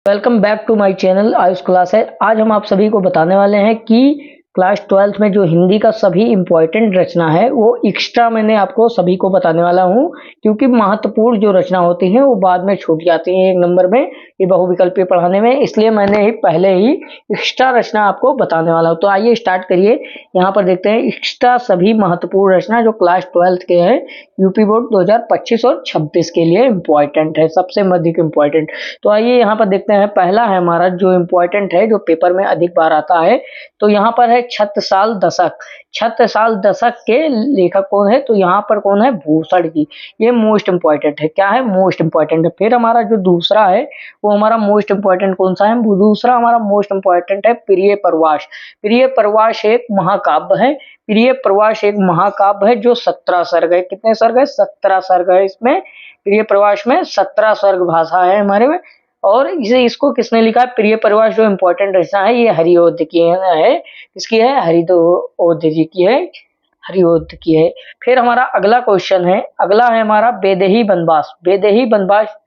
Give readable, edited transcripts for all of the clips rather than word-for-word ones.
Welcome back to my channel Ayush class है। आज हम आप सभी को बताने वाले हैं कि क्लास 12th में जो हिंदी का सभी इम्पोर्टेंट रचना है वो एक्स्ट्रा मैंने आपको सभी को बताने वाला हूं, क्योंकि महत्वपूर्ण जो रचना होती हैं वो बाद में छूट जाती हैं एक नंबर में ये बहुविकल्पीय पढ़ाने में, इसलिए मैंने ही पहले ही एक्स्ट्रा रचना आपको बताने वाला हूं। तो आइए स्टार्ट करिए। यहाँ पर देखते हैं एक्स्ट्रा सभी महत्वपूर्ण रचना जो क्लास 12th के हैं, यूपी बोर्ड 2025 और 26 के लिए इम्पोर्टेंट है, सबसे अधिक इम्पोर्टेंट। तो आइए यहाँ पर देखते हैं। पहला है हमारा जो इम्पोर्टेंट है, जो पेपर में अधिक बार आता है, तो यहाँ पर है छत्रसाल दशक। छत्रसाल दशक के लेखक कौन है? तो यहाँ पर कौन है? भूषण जी। ये मोस्ट इंपॉर्टेंट है। क्या है? मोस्ट इंपॉर्टेंट है। फिर हमारा जो दूसरा है वो हमारा मोस्ट इंपॉर्टेंट कौन सा है? दूसरा हमारा मोस्ट इंपॉर्टेंट है प्रिय प्रवास। प्रिय प्रवास एक महाकाव्य है। प्रिय प्रवास एक महाकाव्य है जो 17 सर्ग है। कितने सर्ग है? 17 सर्ग है। इसमें प्रिय प्रवास में 17 सर्ग भाषा है हमारे में। और इसको किसने लिखा है? प्रिय प्रवास जो इम्पोर्टेंट रचना है ये हरिऔध की है। किसकी है? हरिऔध जी की है। हरिऔध की है। फिर हमारा अगला क्वेश्चन है, अगला है हमारा वैदेही वनवास। वैदेही वनवास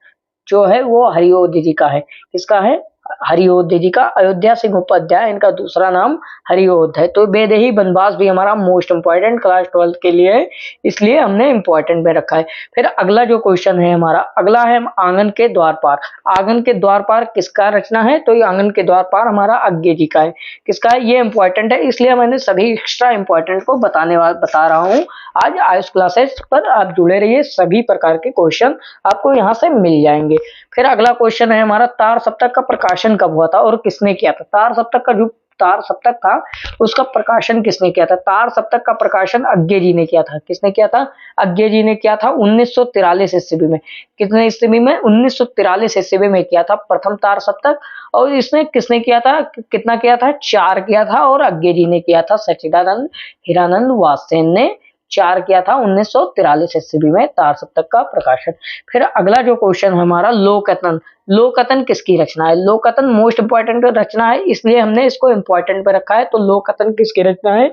जो है वो हरिऔध जी का है। किसका है? हरिऔध जी का। अयोध्या सिंह उपाध्याय इनका दूसरा नाम हरिऔध है। तो वैदेही वनवास भी हमारा मोस्ट इंपॉर्टेंट क्लास 12 के लिए है, इसलिए हमने इंपॉर्टेंट में रखा है। फिर अगला जो क्वेश्चन है हमारा, अगला है आंगन के द्वार पार। आंगन के द्वार पार किसका रचना है? तो ये आंगन के द्वार पार हमारा अज्ञे जी का है। किसका है? ये इंपॉर्टेंट है, इसलिए मैंने सभी एक्स्ट्रा इंपॉर्टेंट को बता रहा हूँ। आज आयुष क्लासेस पर आप जुड़े रहिए, सभी प्रकार के क्वेश्चन आपको यहाँ से मिल जाएंगे। फिर अगला क्वेश्चन है हमारा, तार सप्तक का प्रकाशन कब हुआ था और किसने किया था? तार सप्तक का जो तार सप्तक था उसका प्रकाशन किसने किया था? तार सप्तक का प्रकाशन अज्ञे जी ने किया था। किसने किया था? अज्ञे जी ने किया था 1943 ईस्वी में। कितने ईस्वी में? 1943 ईस्वी में किया था प्रथम तार सप्तक। और इसने किसने किया था? कितना किया था? 4 किया था। और अज्ञे जी ने किया था सच्चिदानंद हीरानंद वात्सेन ने 4 किया था 1943 ईस्वी में तार सप्तक का प्रकाशन। फिर अगला जो क्वेश्चन है हमारा, लोकतन। लोकतन किसकी रचना है? लोकतन मोस्ट इंपॉर्टेंट रचना है, इसलिए हमने इसको इंपॉर्टेंट पे रखा है। तो लोकतन किसकी रचना है?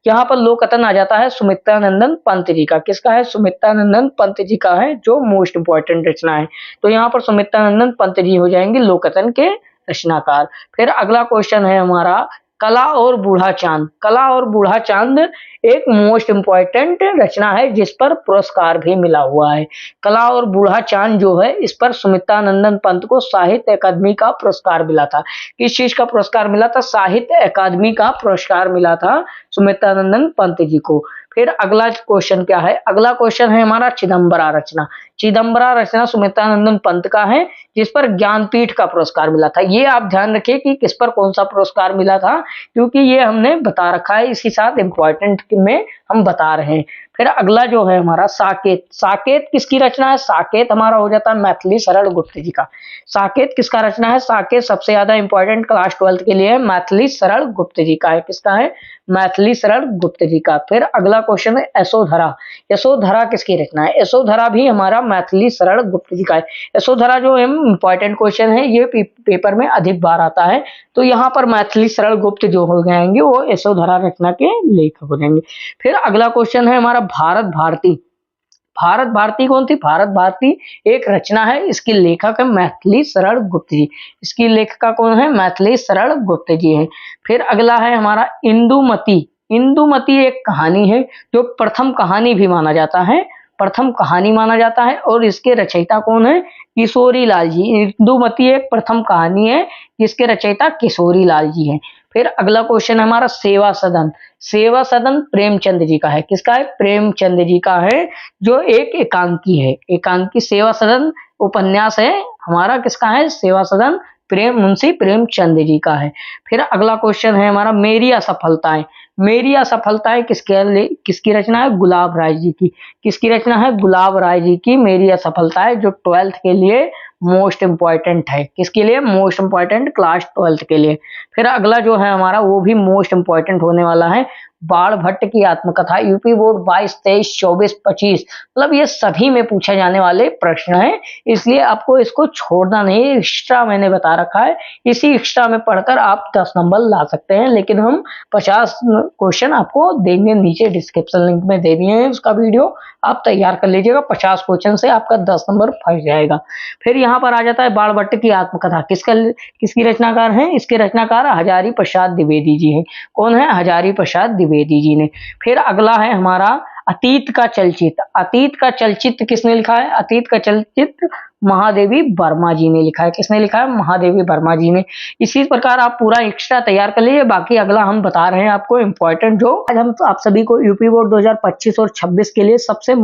यहाँ पर लोकतन आ जाता है सुमित्रानंदन पंत जी का। किसका है? सुमित्रानंदन पंत जी का है, जो मोस्ट इंपॉर्टेंट रचना है। तो यहाँ पर सुमित्रानंदन पंत जी हो जाएंगे लोकतन के रचनाकार। फिर अगला क्वेश्चन है हमारा, कला और बूढ़ा चांद। कला और बूढ़ा चांद एक मोस्ट इंपॉर्टेंट रचना है जिस पर पुरस्कार भी मिला हुआ है। कला और बूढ़ा चांद जो है इस पर सुमित्रानंदन पंत को साहित्य अकादमी का पुरस्कार मिला था। किस चीज का पुरस्कार मिला था? साहित्य अकादमी का पुरस्कार मिला था सुमित्रानंदन पंत जी को। फिर अगला क्वेश्चन क्या है? अगला क्वेश्चन है हमारा चिदंबरा रचना। चिदंबरा रचना सुमित्रानंदन पंत का है जिस पर ज्ञानपीठ का पुरस्कार मिला था। ये आप ध्यान रखिए कि किस पर कौन सा पुरस्कार मिला था, क्योंकि ये हमने बता रखा है, इसी साथ इंपॉर्टेंट में हम बता रहे हैं। फिर अगला जो है हमारा साकेत। साकेत किसकी रचना है? साकेत हमारा हो जाता है मैथिली शरण गुप्त जी का। साकेत किसका रचना है? साकेत सबसे ज्यादा इंपॉर्टेंट क्लास 12 के लिए मैथिली शरण गुप्त जी का है। किसका है? मैथिली शरण गुप्त जी का। फिर अगला क्वेश्चन है यशोधरा। यशोधरा किसकी रचना है? यशोधरा भी हमारा मैथिली शरण गुप्त जी का है। यशोधरा जो इंपॉर्टेंट क्वेश्चन है, ये पेपर में अधिक बार आता है। तो यहाँ पर मैथिली शरण गुप्त जो हो जाएंगे वो यशोधरा रचना के लेखक हो जाएंगे। फिर अगला क्वेश्चन है हमारा भारत भारती। भारत भारती कौन थी? भारत भारती एक रचना है, इसकी लेखक है मैथिली शरण गुप्त जी। इसकी लेखिका कौन है? मैथिली शरण गुप्त जी है। फिर अगला है हमारा इंदुमती। इंदुमती एक कहानी है जो प्रथम कहानी भी माना जाता है, प्रथम कहानी माना जाता है। और इसके रचयिता कौन है? किशोरी लाल जी। इंदुमती एक प्रथम कहानी है जिसके रचयिता किशोरी लाल जी हैं। फिर अगला क्वेश्चन है हमारा सेवा सदन। सेवा सदन प्रेमचंद जी का है। किसका है? प्रेमचंद जी का है, जो एक एकांकी है। एकांकी सेवा सदन उपन्यास है हमारा। किसका है? सेवा सदन मुंशी प्रेमचंद जी का है। फिर अगला क्वेश्चन है हमारा मेरी असफलताएं। मेरी असफलताएं किसकी रचना है? गुलाब राय जी की। किसकी रचना है? गुलाब राय जी की मेरी असफलताएं, जो 12th के लिए मोस्ट इंपॉर्टेंट है। किसके लिए? मोस्ट इंपॉर्टेंट क्लास 12th के लिए। फिर अगला जो है हमारा वो भी मोस्ट इंपॉर्टेंट होने वाला है, बाण भट्ट की आत्मकथा, यूपी बोर्ड 22, 23, 24, 25, मतलब ये सभी में पूछे जाने वाले प्रश्न हैं, इसलिए आपको इसको छोड़ना नहीं है। एक्स्ट्रा मैंने बता रखा है, इसी एक्स्ट्रा में पढ़कर आप 10 नंबर ला सकते हैं, लेकिन हम 50 क्वेश्चन आपको देंगे, नीचे डिस्क्रिप्शन लिंक में दे दिए हैं उसका वीडियो, आप तैयार कर लीजिएगा। 50 क्वेश्चन से आपका 10 नंबर फंस जाएगा। फिर यहाँ पर आ जाता है बाण भट्ट की आत्मकथा, किसकी रचनाकार है? इसके रचनाकार हजारी प्रसाद द्विवेदी जी हैं। कौन है? हजारी प्रसाद द्विवेदी जी ने। फिर अगला है हमारा अतीत का चलचित्र। अतीत का चलचित्र किसने लिखा है? अतीत का चलचित्र महादेवी वर्मा जी ने लिखा है। किसने लिखा है? महादेवी वर्मा जी ने। इसी प्रकार आप पूरा एक्स्ट्रा तैयार कर लीजिए। बाकी अगला हम बता रहे हैं आपको इम्पोर्टेंट, जो आज हम आप सभी को यूपी बोर्ड 2025 और 26 के लिए सबसे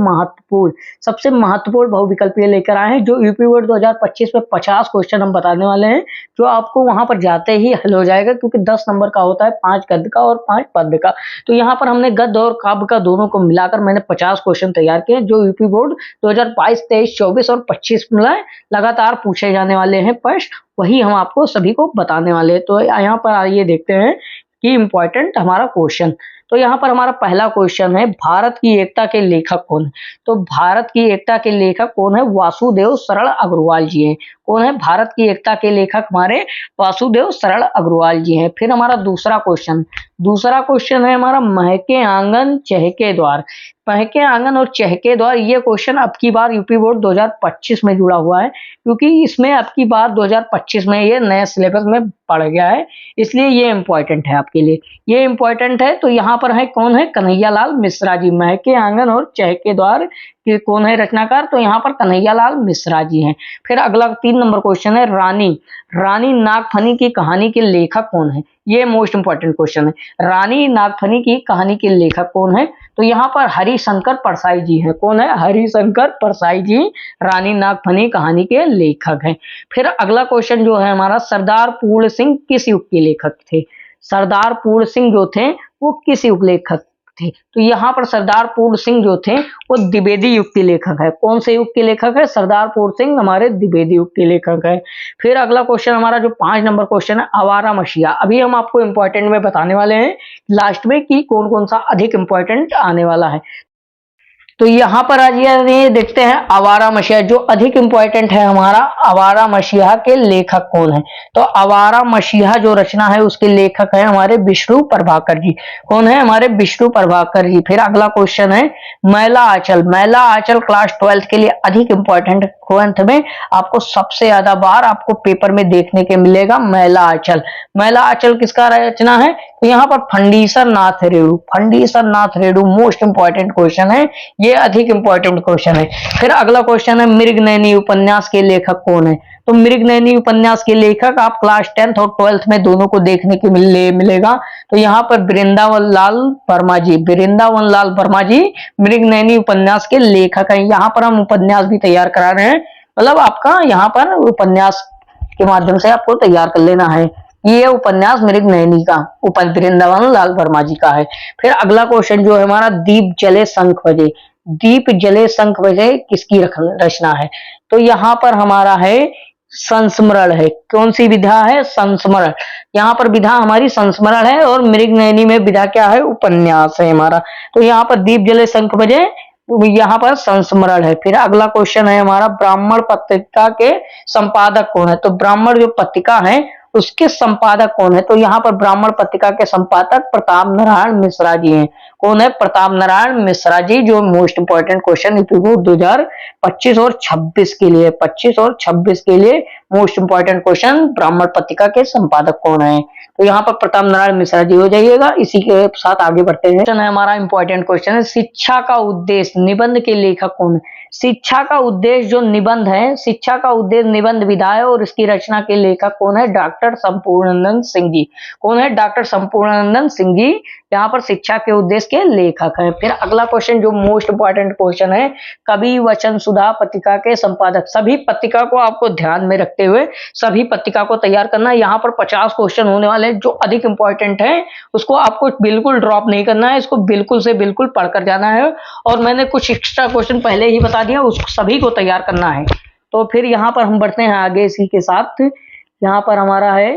महत्वपूर्ण बहुविकल्पीय लेकर आए हैं, जो यूपी बोर्ड 2025 में 50 क्वेश्चन हम बताने वाले हैं, जो आपको वहां पर जाते ही हल हो जाएगा, क्योंकि 10 नंबर का होता है, 5 गद्य का और 5 पद्य का। तो यहाँ पर हमने गद्य और काव्य का दोनों को मिलाकर मैंने 50 क्वेश्चन तैयार किए, जो यूपी बोर्ड 2022, 23, 24 और 25 में लगातार पूछे जाने वाले हैं प्रश्न, वही हम आपको सभी को बताने वाले हैं। तो यहाँ पर आइए देखते हैं कि इम्पोर्टेंट हमारा क्वेश्चन। तो यहाँ पर हमारा पहला क्वेश्चन है, भारत की एकता के लेखक कौन है? तो भारत की एकता के लेखक कौन है? वासुदेव सरल अग्रवाल जी हैं। कौन है? भारत की एकता के लेखक हमारे वासुदेव सरल अग्रवाल जी हैं। फिर हमारा दूसरा क्वेश्चन है हमारा, महके आंगन चहके द्वार। महके आंगन और चहके द्वार, ये क्वेश्चन अब की बार यूपी बोर्ड 2025 में जुड़ा हुआ है, क्योंकि इसमें अब की बार 2025 में ये नए सिलेबस में पड़ गया है, इसलिए ये इंपॉर्टेंट है आपके लिए, ये इंपॉर्टेंट है। तो यहाँ पर है कौन है? कन्हैयालाल मिश्रा जी। महके आंगन और चहके द्वार के कौन है रचनाकार? तो यहाँ पर कन्हैयालाल मिश्रा जी हैं। फिर अगला 3 नंबर क्वेश्चन है, रानी नागफनी की कहानी के लेखक कौन है? ये मोस्ट इंपॉर्टेंट क्वेश्चन है। रानी नागफनी की कहानी के लेखक कौन है? तो यहाँ पर हरिशंकर परसाई जी हैं। कौन है? हरिशंकर परसाई जी रानी नागफनी कहानी के लेखक हैं। फिर अगला क्वेश्चन जो है हमारा, सरदार पूर्ण सिंह किस युग के लेखक थे? सरदार पूर्ण सिंह जो थे वो किस युग लेखक थे? तो यहाँ पर सरदार पूर्ण सिंह जो थे वो द्विवेदी युग के लेखक है। कौन से युग के लेखक है? सरदार पूर्ण सिंह हमारे द्विवेदी युग के लेखक है। फिर अगला क्वेश्चन हमारा जो 5 नंबर क्वेश्चन है, आवारा मसीहा। अभी हम आपको इंपॉर्टेंट में बताने वाले हैं लास्ट में कि कौन कौन सा अधिक इंपॉर्टेंट आने वाला है। तो यहाँ पर आज ये देखते हैं आवारा मसीहा, जो अधिक इंपॉर्टेंट है हमारा, आवारा मसीहा के लेखक कौन है? तो आवारा मसीहा जो रचना है उसके लेखक है हमारे विष्णु प्रभाकर जी। कौन है? हमारे विष्णु प्रभाकर जी। फिर अगला क्वेश्चन है, मैला आंचल क्लास 12 के लिए अधिक इंपॉर्टेंट ग्रंथ में आपको सबसे ज्यादा बार आपको पेपर में देखने के मिलेगा मैला आंचल किसका रचना है? तो यहाँ पर फंडीसर Nath Renu most important question है, ये अधिक इंपॉर्टेंट क्वेश्चन है। फिर अगला क्वेश्चन है, मृगनयनी उपन्यास के लेखक कौन है? तो मृगनयनी उपन्यास के लेखक आप क्लास 10th और 12th में दोनों को देखने के मिलेगा। तो यहाँ पर वृंदावन लाल वर्मा जी मृगनयनी उपन्यास के लेखक हैं। यहाँ पर हम उपन्यास भी तैयार करा रहे हैं, मतलब आपका यहाँ पर उपन्यास के माध्यम से आपको तैयार कर लेना है। ये उपन्यास मृगनयनी का वृंदावन लाल वर्मा जी का है। फिर अगला क्वेश्चन जो है हमारा, दीप जले शंख बजे किसकी रचना है? तो यहाँ पर हमारा है संस्मरण है। कौन सी विधा है? संस्मरण। यहाँ पर विधा हमारी संस्मरण है और मृगनयनी में विधा क्या है? उपन्यास है हमारा। तो यहाँ पर दीप जले शंख बजे, यहाँ पर संस्मरण है। फिर अगला क्वेश्चन है हमारा, ब्राह्मण पत्रिका के संपादक कौन है? तो ब्राह्मण जो पत्रिका है उसके संपादक कौन है? तो यहाँ पर ब्राह्मण पत्रिका के संपादक प्रताप नारायण मिश्रा जी हैं। कौन है? प्रताप नारायण मिश्रा जी, जो मोस्ट इंपॉर्टेंट क्वेश्चन 2025 और 26 के लिए, 25 और 26 के लिए मोस्ट इंपॉर्टेंट क्वेश्चन, ब्राह्मण पत्रिका के संपादक कौन है? तो यहाँ पर प्रताप नारायण मिश्रा जी हो जाइएगा। इसी के साथ आगे बढ़ते हैं। क्वेश्चन है हमारा इंपॉर्टेंट क्वेश्चन है, शिक्षा का उद्देश्य निबंध के लेखक कौन है? शिक्षा का उद्देश्य जो निबंध है, शिक्षा का उद्देश्य निबंध विधा है और इसकी रचना के लेखक कौन है? डॉक्टर संपूर्णानंद सिंह जी। कौन है? डॉक्टर संपूर्णानंद सिंह जी यहाँ पर शिक्षा के उद्देश्य के लेखक हैं। फिर अगला क्वेश्चन जो मोस्ट इंपॉर्टेंट क्वेश्चन है, कवि वचन सुधा पत्रिका के संपादक। सभी पत्रिका को आपको ध्यान में रखते हुए सभी पत्रिका को तैयार करना है। यहाँ पर 50 क्वेश्चन होने वाले हैं, जो अधिक इंपॉर्टेंट है उसको आपको बिल्कुल ड्रॉप नहीं करना है, इसको बिल्कुल से बिल्कुल पढ़कर जाना है। और मैंने कुछ एक्स्ट्रा क्वेश्चन पहले ही बता दिया, उस सभी को तैयार करना है। तो फिर यहाँ पर हम बढ़ते हैं आगे इसी के साथ। यहाँ पर हमारा है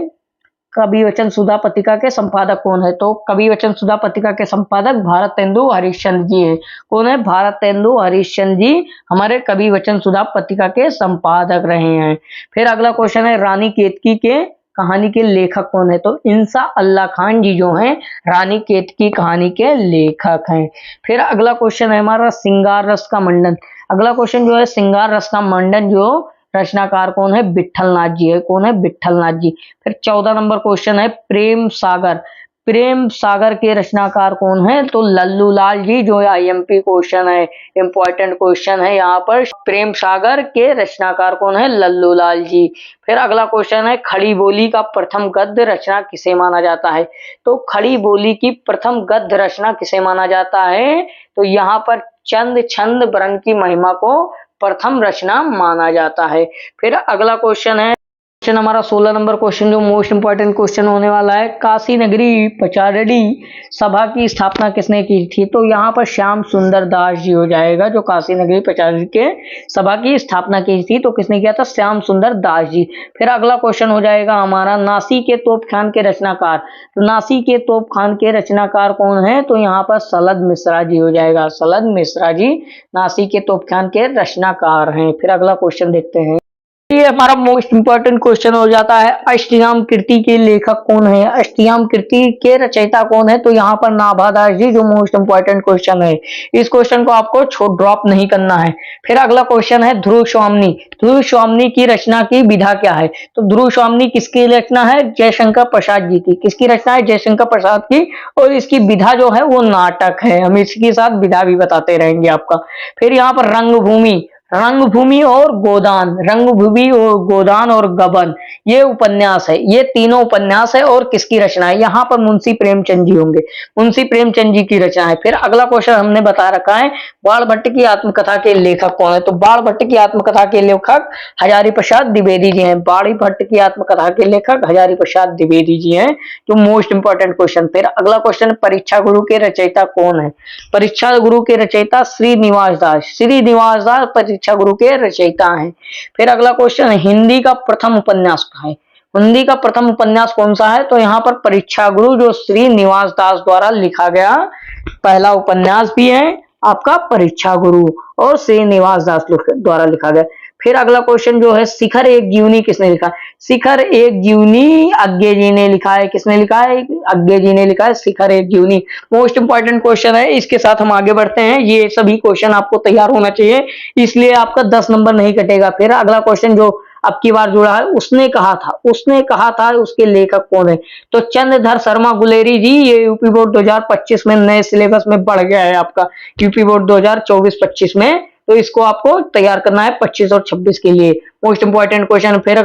कवि वचन सुधा पत्रिका के संपादक कौन है? तो कवि वचन सुधा पत्रिका के संपादक भारतेंदु हरिश्चंद्र जी है। कौन है? भारतेंदु हरिश्चंद्र जी हमारे कवि वचन सुधा पत्रिका के संपादक रहे हैं। फिर अगला क्वेश्चन है, रानी केतकी के कहानी के लेखक कौन है? तो इंसा अल्लाह खान जी जो हैं रानी केतकी कहानी के लेखक हैं। फिर अगला क्वेश्चन है हमारा, श्रृंगार रस का मंडन। अगला क्वेश्चन जो है, श्रृंगार रस का मंडन जो रचनाकार कौन है? विट्ठलनाथ जी है। कौन है? विट्ठलनाथ जी। फिर 14 नंबर क्वेश्चन है, प्रेम सागर। प्रेम सागर के रचनाकार कौन है? तो लल्लूलाल जी, जो आईएमपी क्वेश्चन है, इंपॉर्टेंट क्वेश्चन है यहाँ पर। प्रेम सागर के रचनाकार कौन है? लल्लूलाल जी। फिर अगला क्वेश्चन है, खड़ी बोली का प्रथम गद्य रचना किसे माना जाता है? तो खड़ी बोली की प्रथम गद्य रचना किसे माना जाता है? तो यहाँ पर चंद छंद वर्ण की महिमा को प्रथम रचना माना जाता है। फिर अगला क्वेश्चन है, क्वेश्चन हमारा 16 नंबर क्वेश्चन जो मोस्ट इंपॉर्टेंट क्वेश्चन होने वाला है, काशी नगरी पचारडी सभा की स्थापना किसने की थी? तो यहाँ पर श्याम सुंदर दास जी हो जाएगा, जो काशी नगरी पचारडी के सभा की स्थापना की थी। तो किसने किया था? श्याम सुंदर दास जी। फिर अगला क्वेश्चन हो जाएगा हमारा, नासी के तोपखान के रचनाकार। तो नासी के तोपखान के रचनाकार कौन है? तो यहाँ पर सलद मिश्रा जी हो जाएगा। सलद मिश्रा जी नासी के तोपखान के रचनाकार हैं। फिर अगला क्वेश्चन देखते हैं, ये हमारा मोस्ट इंपॉर्टेंट क्वेश्चन हो जाता है, अष्टयाम कृति के लेखक कौन है? अष्टयाम कृति के रचयिता कौन है? तो यहाँ पर नाभादास जी, जो मोस्ट इंपॉर्टेंट क्वेश्चन है। इस क्वेश्चन को आपको ड्रॉप नहीं करना है। फिर अगला क्वेश्चन है, ध्रुव स्वामिनी। ध्रुव स्वामिनी की रचना की विधा क्या है? तो ध्रुव स्वामिनी किसकी रचना है? जयशंकर प्रसाद जी की। किसकी रचना है? जयशंकर प्रसाद की। और इसकी विधा जो है वो नाटक है। हम इसके साथ विधा भी बताते रहेंगे आपका। फिर यहाँ पर रंगभूमि, रंगभूमि और गोदान, रंगभूमि और गोदान और गबन, ये उपन्यास है। ये तीनों उपन्यास है। और किसकी रचना है? यहाँ पर मुंशी प्रेमचंद जी होंगे। मुंशी प्रेमचंद जी की रचना है। फिर अगला क्वेश्चन हमने बता रखा है, बाण भट्ट की आत्मकथा के लेखक कौन है? तो बाण भट्ट की आत्मकथा के लेखक हजारी प्रसाद द्विवेदी जी हैं। बाण भट्ट की आत्मकथा के लेखक हजारी प्रसाद द्विवेदी जी हैं, जो मोस्ट इंपॉर्टेंट क्वेश्चन। फिर अगला क्वेश्चन, परीक्षा गुरु के रचयिता कौन है? परीक्षा गुरु के रचयिता श्रीनिवास दास। श्रीनिवास दास परीक्षा गुरु के रचयिता हैं। फिर अगला क्वेश्चन, हिंदी का प्रथम उपन्यास है। हिंदी का प्रथम उपन्यास कौन सा है? तो यहाँ पर परीक्षा गुरु, जो श्रीनिवास दास द्वारा लिखा गया पहला उपन्यास भी है आपका परीक्षा गुरु, और श्रीनिवास दास द्वारा लिखा गया। फिर अगला क्वेश्चन जो है, शिखर एक जीवनी किसने लिखा? शिखर एक जीवनी अज्ञे जी ने लिखा है। किसने लिखा है? अज्ञे जी ने लिखा है शिखर एक जीवनी। मोस्ट इंपॉर्टेंट क्वेश्चन है। इसके साथ हम आगे बढ़ते हैं। ये सभी क्वेश्चन आपको तैयार होना चाहिए, इसलिए आपका 10 नंबर नहीं कटेगा। फिर अगला क्वेश्चन जो अब की बार जुड़ा है, उसने कहा था। उसने कहा था, उसके लेखक कौन है? तो चंद्रधर शर्मा गुलेरी जी। ये यूपी बोर्ड 2025 में नए सिलेबस में बढ़ गया है आपका, यूपी बोर्ड 2024-25 में। तो इसको आपको तैयार करना है 25 और 26 के लिए। Most important question. फिर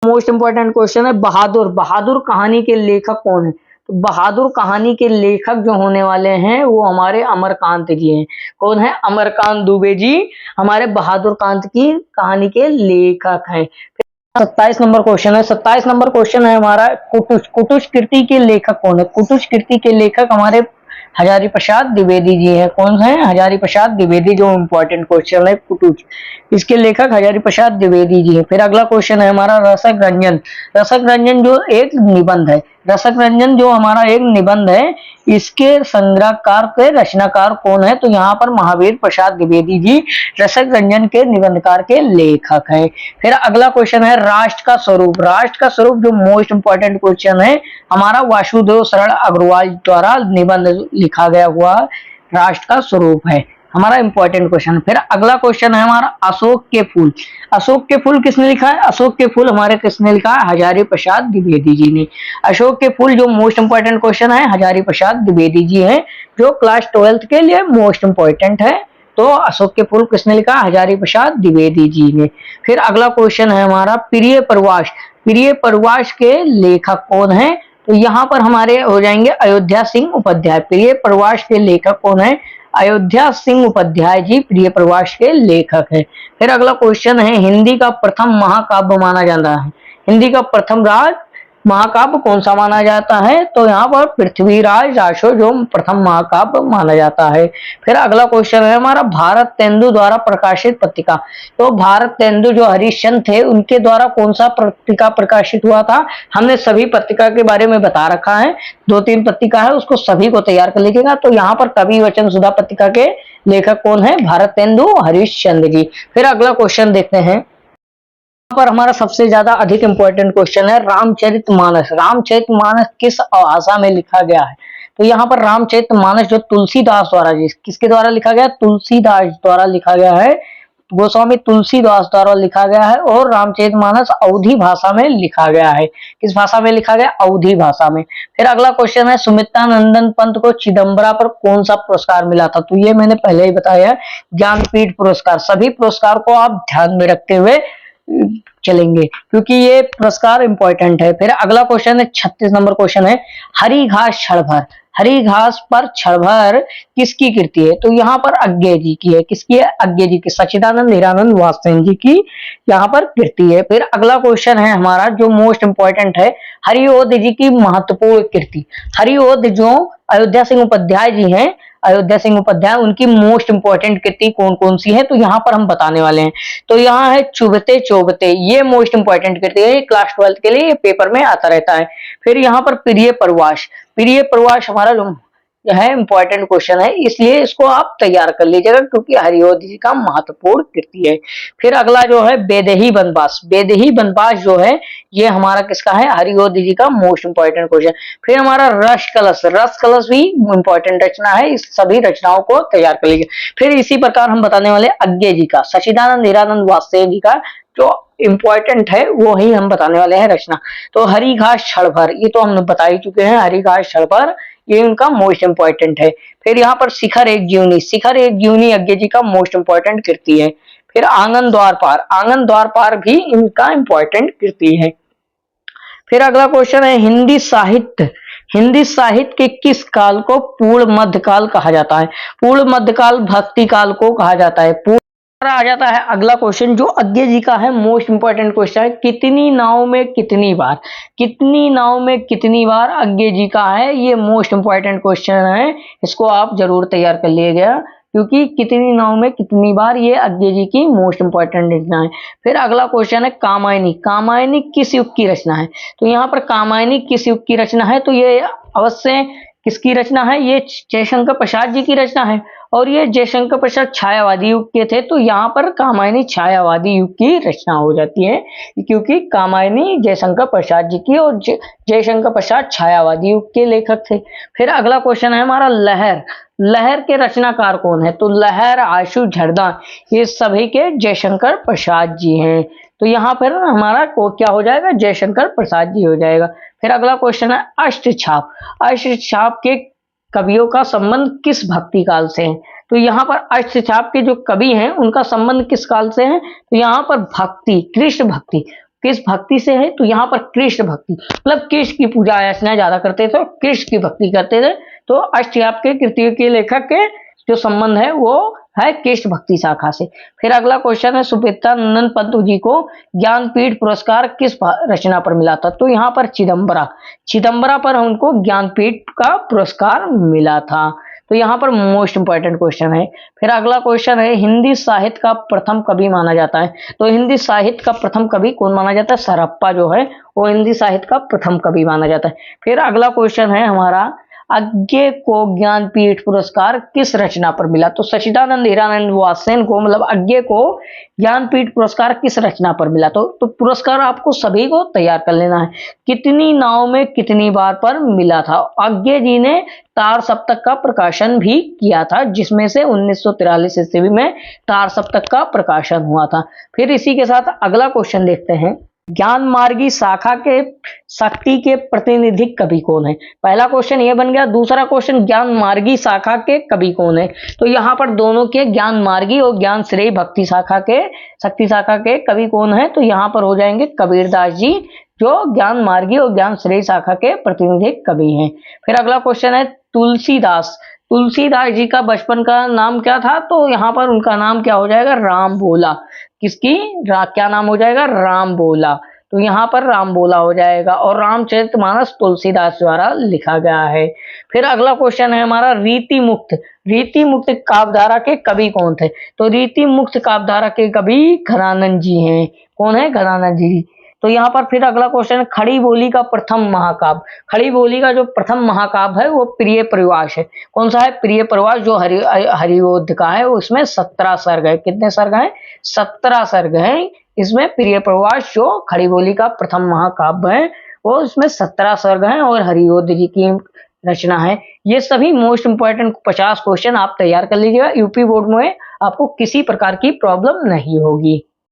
मोस्ट इंपॉर्टेंट क्वेश्चन है, बहादुर। बहादुर कहानी के लेखक कौन है? तो बहादुर कहानी के लेखक जो होने वाले हैं वो हमारे अमरकांत जी हैं। कौन है? अमरकांत दुबे जी हमारे बहादुर कांत की कहानी के लेखक हैं। 27 नंबर क्वेश्चन है। 27 नंबर क्वेश्चन है हमारा, कुटुश। कुटुश कृति के लेखक कौन है? कुटुश कृति के लेखक हमारे हजारी प्रसाद द्विवेदी जी है। कौन है? हजारी प्रसाद द्विवेदी, जो इंपॉर्टेंट क्वेश्चन है कुटुच, इसके लेखक हजारी प्रसाद द्विवेदी जी है। फिर अगला क्वेश्चन है हमारा, रसक रंजन। रसक रंजन जो एक निबंध है, रसक रंजन जो हमारा एक निबंध है, इसके संग्रहकार के रचनाकार कौन है? तो यहाँ पर महावीर प्रसाद द्विवेदी जी रसक रंजन के निबंधकार के लेखक हैं। फिर अगला क्वेश्चन है, राष्ट्र का स्वरूप। राष्ट्र का स्वरूप जो मोस्ट इंपॉर्टेंट क्वेश्चन है हमारा, वासुदेव शरण अग्रवाल द्वारा निबंध लिखा गया हुआ राष्ट्र का स्वरूप है हमारा इंपॉर्टेंट क्वेश्चन। फिर अगला क्वेश्चन है हमारा, अशोक के फूल। अशोक के फूल किसने लिखा है? अशोक के फूल हमारे किसने लिखा है? हजारी प्रसाद द्विवेदी जी ने। अशोक के फूल जो मोस्ट इंपॉर्टेंट क्वेश्चन है, हजारी प्रसाद द्विवेदी जी है, जो क्लास 12th के लिए मोस्ट इंपॉर्टेंट है। तो अशोक के फूल किसने लिखा? हजारी प्रसाद द्विवेदी जी ने। फिर अगला क्वेश्चन है हमारा, प्रिय प्रवास। प्रिय प्रवास के लेखक कौन है? तो यहाँ पर हमारे हो जाएंगे अयोध्या सिंह उपाध्याय। प्रिय प्रवास के लेखक कौन है? अयोध्या सिंह उपाध्याय जी प्रिय प्रवास के लेखक है। फिर अगला क्वेश्चन है, हिंदी का प्रथम महाकाव्य माना जाता है। हिंदी का प्रथम राज महाकाव्य कौन सा माना जाता है? तो यहाँ पर पृथ्वीराज रासो जो प्रथम महाकाव्य माना जाता है। फिर अगला क्वेश्चन है हमारा, भारत तेंदु द्वारा प्रकाशित पत्रिका। तो भारत तेंदु जो हरिश्चंद्र थे उनके द्वारा कौन सा पत्रिका प्रकाशित हुआ था? हमने सभी पत्रिका के बारे में बता रखा है, 2-3 पत्रिका है, उसको सभी को तैयार कर लीजिएगा। तो यहाँ पर कवि वचन सुधा पत्रिका के लेखक कौन है? भारत तेंदु हरिश्चंद्र जी। फिर अगला क्वेश्चन देखते हैं, पर हमारा सबसे ज्यादा अधिक इंपॉर्टेंट क्वेश्चन है, रामचरितमानस। रामचरितमानस किस भाषा में लिखा गया है? तो यहाँ पर रामचरितमानस जो तुलसीदास द्वारा, किसके द्वारा लिखा गया? तुलसीदास द्वारा लिखा गया है, गोस्वामी तुलसीदास द्वारा लिखा गया है। और रामचरितमानस अवधी भाषा में लिखा गया है। किस भाषा में लिखा गया? अवधी भाषा में। फिर अगला क्वेश्चन है, सुमित्रा नंदन पंत को चिदम्बरा पर कौन सा पुरस्कार मिला था? तो ये मैंने पहले ही बताया है, ज्ञानपीठ पुरस्कार। सभी पुरस्कार को आप ध्यान में रखते हुए चलेंगे क्योंकि ये पुरस्कार इंपॉर्टेंट है। फिर अगला क्वेश्चन है, 36 नंबर क्वेश्चन है, हरी घास क्षणभर। हरी घास पर क्षणभर किसकी कृति है? तो यहाँ पर अज्ञे जी की है। किसकी है? अज्ञे जी की, सच्चिदानंद हीरानंद वात्स्ययन जी की यहाँ पर कृति है। फिर अगला क्वेश्चन है हमारा जो मोस्ट इंपॉर्टेंट है, हरिओध जी की महत्वपूर्ण कृति। हरिओध जो अयोध्या सिंह उपाध्याय जी हैं, अयोध्या सिंह उपाध्याय, उनकी मोस्ट इंपॉर्टेंट कृति कौन कौन सी है? तो यहाँ पर हम बताने वाले हैं। तो यहाँ है चुभते चोभते, ये मोस्ट इंपॉर्टेंट कृति है, क्लास 12 के लिए ये पेपर में आता रहता है। फिर यहाँ पर प्रिय प्रवास। प्रिय प्रवास हमारा जो है इंपॉर्टेंट क्वेश्चन है, इसलिए इसको आप तैयार कर लीजिएगा क्योंकि हरिओध जी का महत्वपूर्ण कृति है। फिर अगला जो है बेदेही वनवास। बेदेही वनवास जो है ये हमारा किसका है? हरिओध जी का मोस्ट इंपॉर्टेंट क्वेश्चन। फिर हमारा रस कलश। रस कलश भी इंपॉर्टेंट रचना है, इस सभी रचनाओं को तैयार कर लीजिए। फिर इसी प्रकार हम बताने वाले अज्ञे जी का, सच्चिदानंद हीरानंद वात्स्ययन जी का जो इंपॉर्टेंट है वो ही हम बताने वाले हैं रचना। तो हरी घास क्षणभर, ये तो हमने बता ही चुके हैं, हरी घास क्षणभर ये उनका मोस्ट इंपॉर्टेंट है। फिर यहाँ पर शिखर एक जीवनी। शिखर एक जीवनी अज्ञे जी का मोस्ट इंपॉर्टेंट कृति है। फिर आंगन द्वार पार। आंगन द्वार पार भी इनका इंपॉर्टेंट कृति है। फिर अगला क्वेश्चन है, हिंदी साहित्य। हिंदी साहित्य के किस काल को पूर्ण मध्यकाल कहा जाता है? पूर्ण मध्यकाल भक्ति काल को कहा जाता है। आ जाता है अगला क्वेश्चन जो अज्ञे जी का है, मोस्ट इंपॉर्टेंट क्वेश्चन है, कितनी नाव में कितनी बार। कितनी नाव में कितनी बार अज्ञे जी का है, ये मोस्ट इंपॉर्टेंट क्वेश्चन है, इसको आप जरूर तैयार कर लीजिएगा क्योंकि कितनी नाव में कितनी बार ये अज्ञे जी की मोस्ट इंपॉर्टेंट रचना है। फिर अगला क्वेश्चन है कामायनी। कामायनी किस युग की रचना है? तो यहाँ पर कामायनी किस युग की रचना है? तो ये अवश्य किसकी रचना है? ये जयशंकर प्रसाद जी की रचना है और ये जयशंकर प्रसाद छायावादी युग के थे, तो यहाँ पर कामायनी छायावादी युग की रचना हो जाती है क्योंकि कामायनी जयशंकर प्रसाद जी की और जयशंकर प्रसाद छायावादी युग के लेखक थे। फिर अगला क्वेश्चन है हमारा लहर। लहर के रचनाकार कौन है? तो लहर, आशु, झरदा, ये सभी के जयशंकर प्रसाद जी हैं। तो यहाँ पर हमारा को क्या हो जाएगा? जयशंकर प्रसाद जी हो जाएगा। फिर अगला क्वेश्चन है अष्टछाप। अष्टछाप के कवियों का संबंध किस भक्ति काल से है? तो यहाँ पर अष्टछाप के जो कवि हैं उनका संबंध किस काल से है? तो यहाँ पर भक्ति, कृष्ण भक्ति, किस भक्ति से है? तो यहाँ पर कृष्ण भक्ति, मतलब कृष्ण की पूजा अर्चना ज्यादा करते थे, कृष्ण की भक्ति करते थे। तो अष्टछाप के कृतियों के लेखक के जो संबंध है वो है कृष्ण भक्ति शाखा से। फिर अगला क्वेश्चन है सुमित्रा नंदन पंत जी को ज्ञानपीठ पुरस्कार किस रचना पर मिला था? तो यहाँ पर चिदम्बरा। चिदम्बरा पर उनको ज्ञानपीठ का पुरस्कार मिला था। तो यहाँ पर मोस्ट इंपॉर्टेंट क्वेश्चन है। फिर अगला क्वेश्चन है हिंदी साहित्य का प्रथम कवि माना जाता है। तो हिंदी साहित्य का प्रथम कवि कौन माना जाता है? सरप्पा जो है वो हिंदी साहित्य का प्रथम कवि माना जाता है। फिर अगला क्वेश्चन है हमारा अज्ञे को ज्ञानपीठ पुरस्कार किस रचना पर मिला? तो सच्चिदानंद हीरानंद वात्स्ययन को, मतलब अज्ञे को ज्ञानपीठ पुरस्कार किस रचना पर मिला? तो पुरस्कार आपको सभी को तैयार कर लेना है। कितनी नाव में कितनी बार पर मिला था? अज्ञे जी ने तार सप्तक का प्रकाशन भी किया था जिसमें से 1943 ईस्वी में तार सप्तक का प्रकाशन हुआ था। फिर इसी के साथ अगला क्वेश्चन देखते हैं, ज्ञान मार्गी शाखा के शक्ति के प्रतिनिधि कवि कौन है? पहला क्वेश्चन ये बन गया। दूसरा क्वेश्चन ज्ञान मार्गी शाखा के कवि कौन है? तो यहाँ पर दोनों के ज्ञान मार्गी और ज्ञान श्रेय भक्ति शाखा के, शक्ति शाखा के कवि कौन है? तो यहाँ पर हो जाएंगे कबीरदास जी जो ज्ञान मार्गी और ज्ञान श्रेय शाखा के प्रतिनिधि कवि हैं। फिर अगला क्वेश्चन है तुलसीदास। तुलसीदास जी का बचपन का नाम क्या था? तो यहाँ पर उनका नाम क्या हो जाएगा? राम भोला। किसकी क्या नाम हो जाएगा? राम भोला। तो यहाँ पर राम बोला हो जाएगा और रामचरितमानस तुलसीदास द्वारा लिखा गया है। फिर अगला क्वेश्चन है हमारा रीति मुक्त काव्यधारा के कवि कौन थे? तो रीति मुक्त काव्यधारा के कवि घनानंद जी हैं। कौन है? घनानंद जी। तो यहाँ पर फिर अगला क्वेश्चन, खड़ी बोली का प्रथम महाकाव्य। खड़ी बोली का जो प्रथम महाकाव्य है वो प्रिय प्रवास है। कौन सा है? प्रिय प्रवास, जो हरिओद्ध का है। उसमें 17 सर्ग है। कितने सर्ग हैं? 17 सर्ग हैं। इसमें प्रिय प्रवास जो खड़ी बोली का प्रथम महाकाव्य है वो इसमें 17 सर्ग हैं और हरिओद्ध जी की रचना है। ये सभी मोस्ट इंपॉर्टेंट 50 क्वेश्चन आप तैयार कर लीजिएगा। यूपी बोर्ड में आपको किसी प्रकार की प्रॉब्लम नहीं होगी।